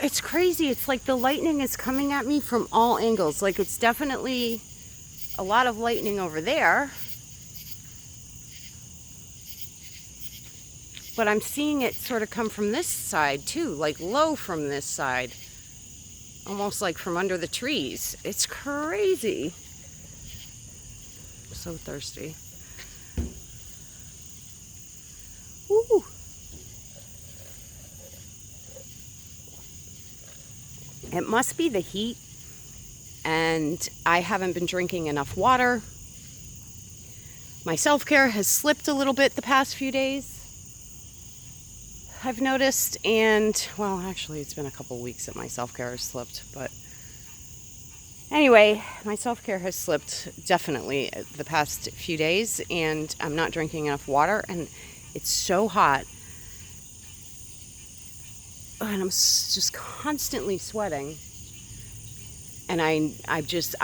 It's crazy. It's like the lightning is coming at me from all angles. Like, it's definitely a lot of lightning over there. But I'm seeing it sort of come from this side too, like low from this side. Almost like from under the trees. It's crazy. I'm so thirsty. Woo. It must be the heat, and I haven't been drinking enough water. My self-care has slipped a little bit the past few days, I've noticed, and well, actually it's been a couple weeks that my self-care has slipped, but anyway, my self-care has slipped definitely the past few days, and I'm not drinking enough water, and it's so hot, and I'm just constantly sweating, and I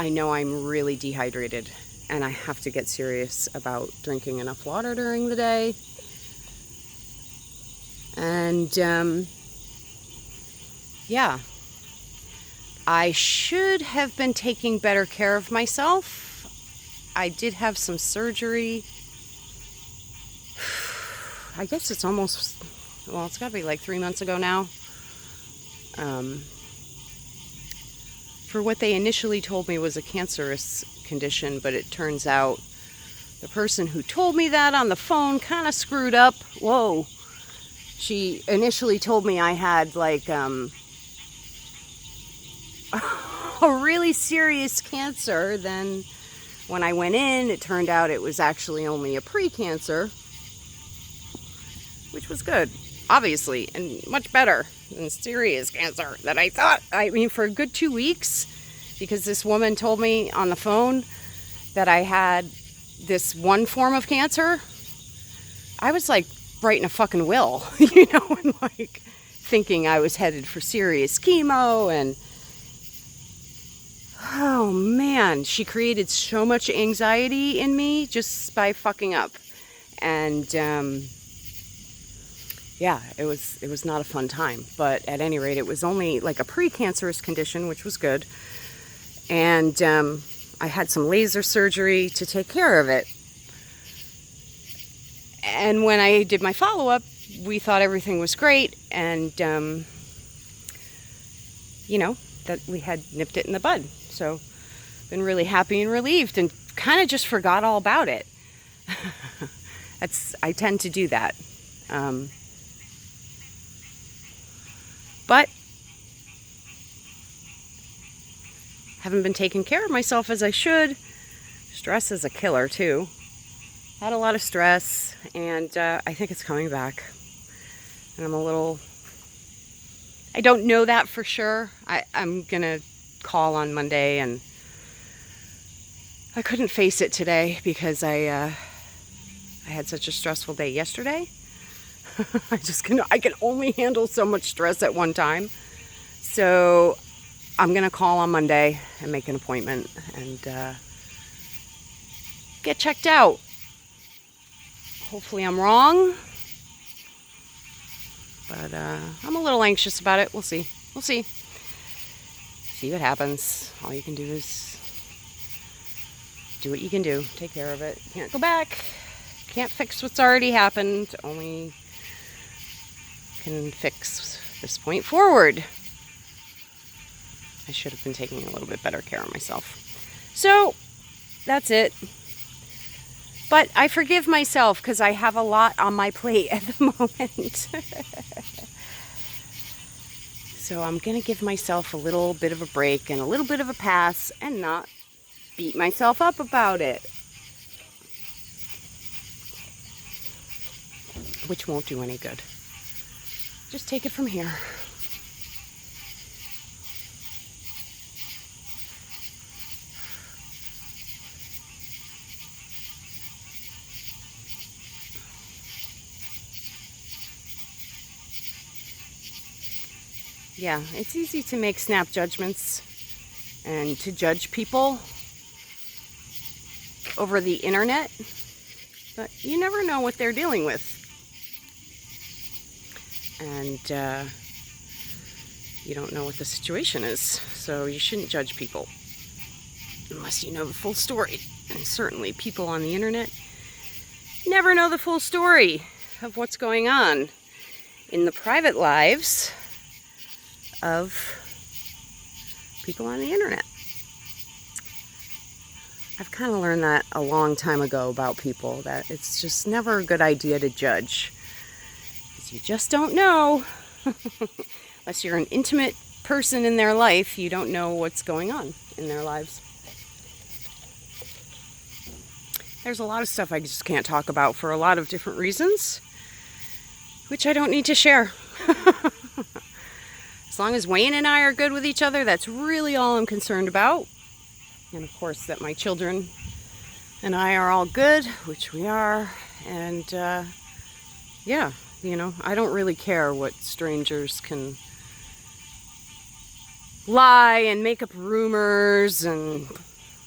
know I'm really dehydrated, and I have to get serious about drinking enough water during the day. And yeah, I should have been taking better care of myself. I did have some surgery. I guess it's almost, well, it's got to be like 3 months ago now. For what they initially told me was a cancerous condition, but it turns out the person who told me that on the phone kind of screwed up. Whoa. She initially told me I had like a really serious cancer. Then when I went in, it turned out it was actually only a pre-cancer, which was good, obviously, and much better than serious cancer that I thought. I mean, for a good 2 weeks, because this woman told me on the phone that I had this one form of cancer, I was like writing a fucking will, you know, and like thinking I was headed for serious chemo, and oh man, she created so much anxiety in me just by fucking up. And yeah, it was not a fun time, but at any rate, it was only like a pre-cancerous condition, which was good. And I had some laser surgery to take care of it. And when I did my follow-up, we thought everything was great, and you know, that we had nipped it in the bud. So been really happy and relieved, and kind of just forgot all about it. I tend to do that. But haven't been taking care of myself as I should. Stress is a killer too. Had a lot of stress, and I think it's coming back. And I don't know that for sure. I'm gonna call on Monday, and I couldn't face it today because I had such a stressful day yesterday. I can only handle so much stress at one time. So I'm gonna call on Monday and make an appointment and get checked out. Hopefully I'm wrong, but I'm a little anxious about it. We'll see. We'll see. See what happens. All you can do is do what you can do. Take care of it. Can't go back. Can't fix what's already happened. Only can fix this point forward. I should have been taking a little bit better care of myself. So that's it. But I forgive myself because I have a lot on my plate at the moment. So I'm going to give myself a little bit of a break and a little bit of a pass and not beat myself up about it. Which won't do any good. Just take it from here. Yeah, it's easy to make snap judgments and to judge people over the internet, but you never know what they're dealing with. And You don't know what the situation is, so you shouldn't judge people unless you know the full story. And certainly people on the internet never know the full story of what's going on in the private lives of people on the internet. I've kind of learned that a long time ago about people, that it's just never a good idea to judge, because you just don't know. Unless you're an intimate person in their life, you don't know what's going on in their lives. There's a lot of stuff I just can't talk about for a lot of different reasons, which I don't need to share. As long as Wayne and I are good with each other, that's really all I'm concerned about. And of course that my children and I are all good, which we are. And yeah, you know, I don't really care what strangers can lie and make up rumors and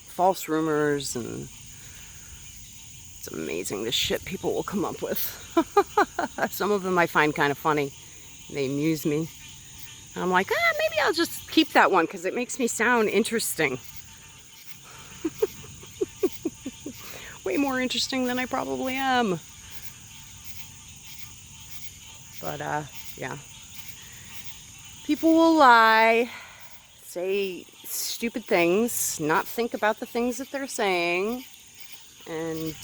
false rumors, and it's amazing the shit people will come up with. Some of them I find kind of funny. They amuse me. And I'm like, maybe I'll just keep that one because it makes me sound interesting. Way more interesting than I probably am. But yeah. People will lie, say stupid things, not think about the things that they're saying, and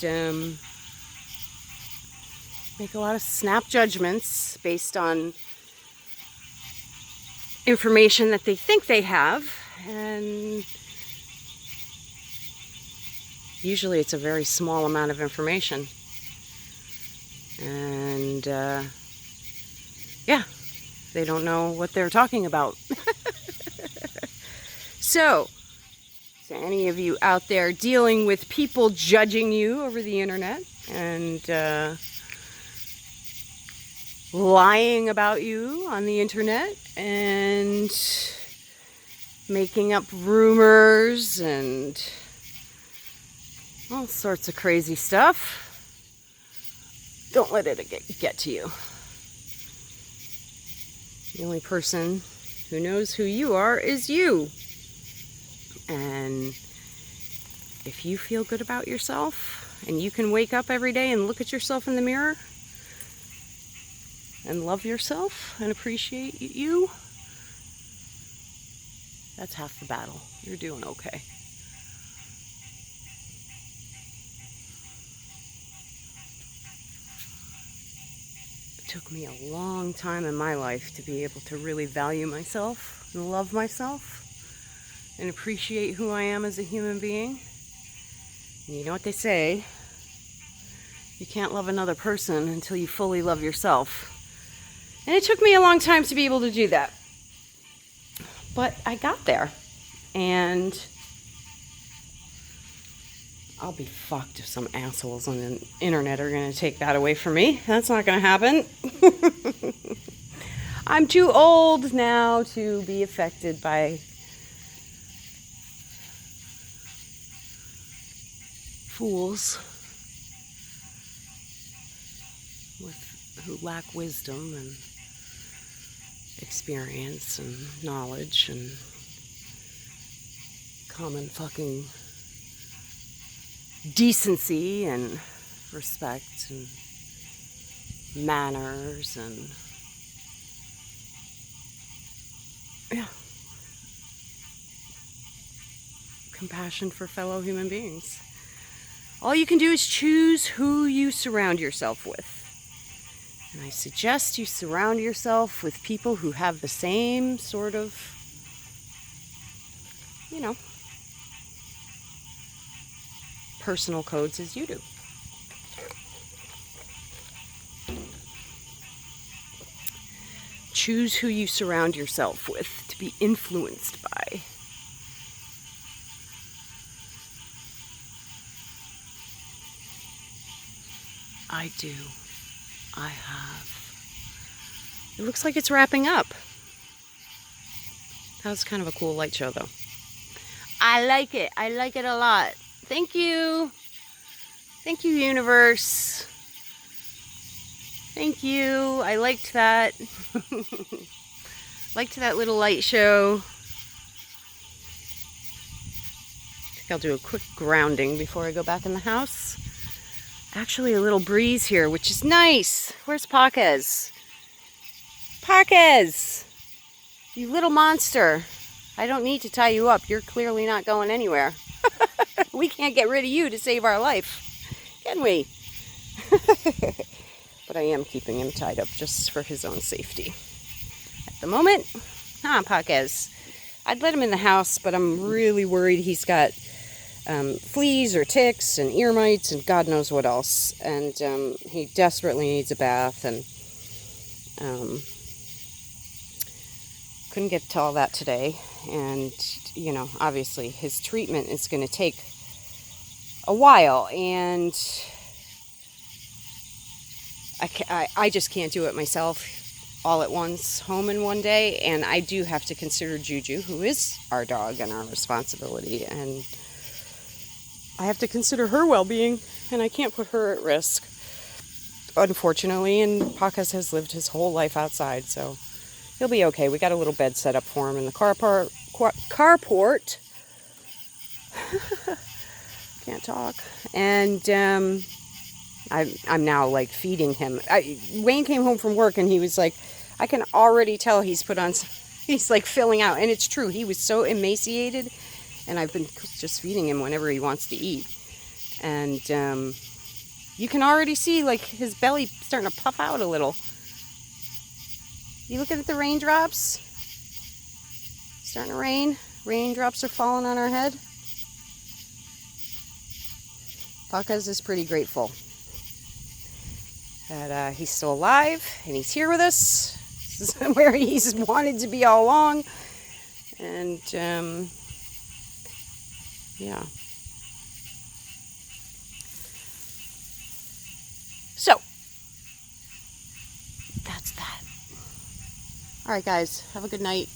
make a lot of snap judgments based on information that they think they have, and usually it's a very small amount of information. And yeah, they don't know what they're talking about. So, to any of you out there dealing with people judging you over the internet and lying about you on the internet and making up rumors and all sorts of crazy stuff, don't let it get to you. The only person who knows who you are is you. And if you feel good about yourself and you can wake up every day and look at yourself in the mirror and love yourself and appreciate you, that's half the battle. You're doing okay. It took me a long time in my life to be able to really value myself and love myself and appreciate who I am as a human being. And you know what they say, you can't love another person until you fully love yourself. And it took me a long time to be able to do that. But I got there. And I'll be fucked if some assholes on the internet are going to take that away from me. That's not going to happen. I'm too old now to be affected by fools who lack wisdom and experience and knowledge and common fucking decency and respect and manners and yeah, compassion for fellow human beings. All you can do is choose who you surround yourself with. And I suggest you surround yourself with people who have the same sort of, you know, personal codes as you do. Choose who you surround yourself with to be influenced by. I do. I have. It looks like it's wrapping up. That was kind of a cool light show, though. I like it. I like it a lot. Thank you. Thank you, universe. Thank you. I liked that. Liked that little light show. I think I'll do a quick grounding before I go back in the house. Actually, a little breeze here, which is nice. Where's Paquez? Paquez! You little monster. I don't need to tie you up. You're clearly not going anywhere. We can't get rid of you to save our life, can we? But I am keeping him tied up just for his own safety. At the moment, Paquez. I'd let him in the house, but I'm really worried he's got fleas or ticks and ear mites and God knows what else. And he desperately needs a bath, and couldn't get to all that today. And, you know, obviously his treatment is going to take a while, and I just can't do it myself all at once, home in one day. And I do have to consider Juju, who is our dog and our responsibility, and I have to consider her well-being, and I can't put her at risk, unfortunately. And Paquez has lived his whole life outside, so he'll be okay. We got a little bed set up for him in the carport. Can't talk. And I'm now like feeding him. Wayne came home from work and he was like, I can already tell he's like filling out. And it's true. He was so emaciated, and I've been just feeding him whenever he wants to eat. And you can already see like his belly starting to puff out a little. You looking at the raindrops? Starting to rain. Raindrops are falling on our head. Paquez is pretty grateful that he's still alive and he's here with us. This is where he's wanted to be all along. And yeah. So that's that. All right, guys, have a good night.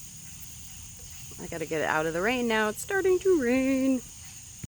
I gotta get out of the rain now. It's starting to rain.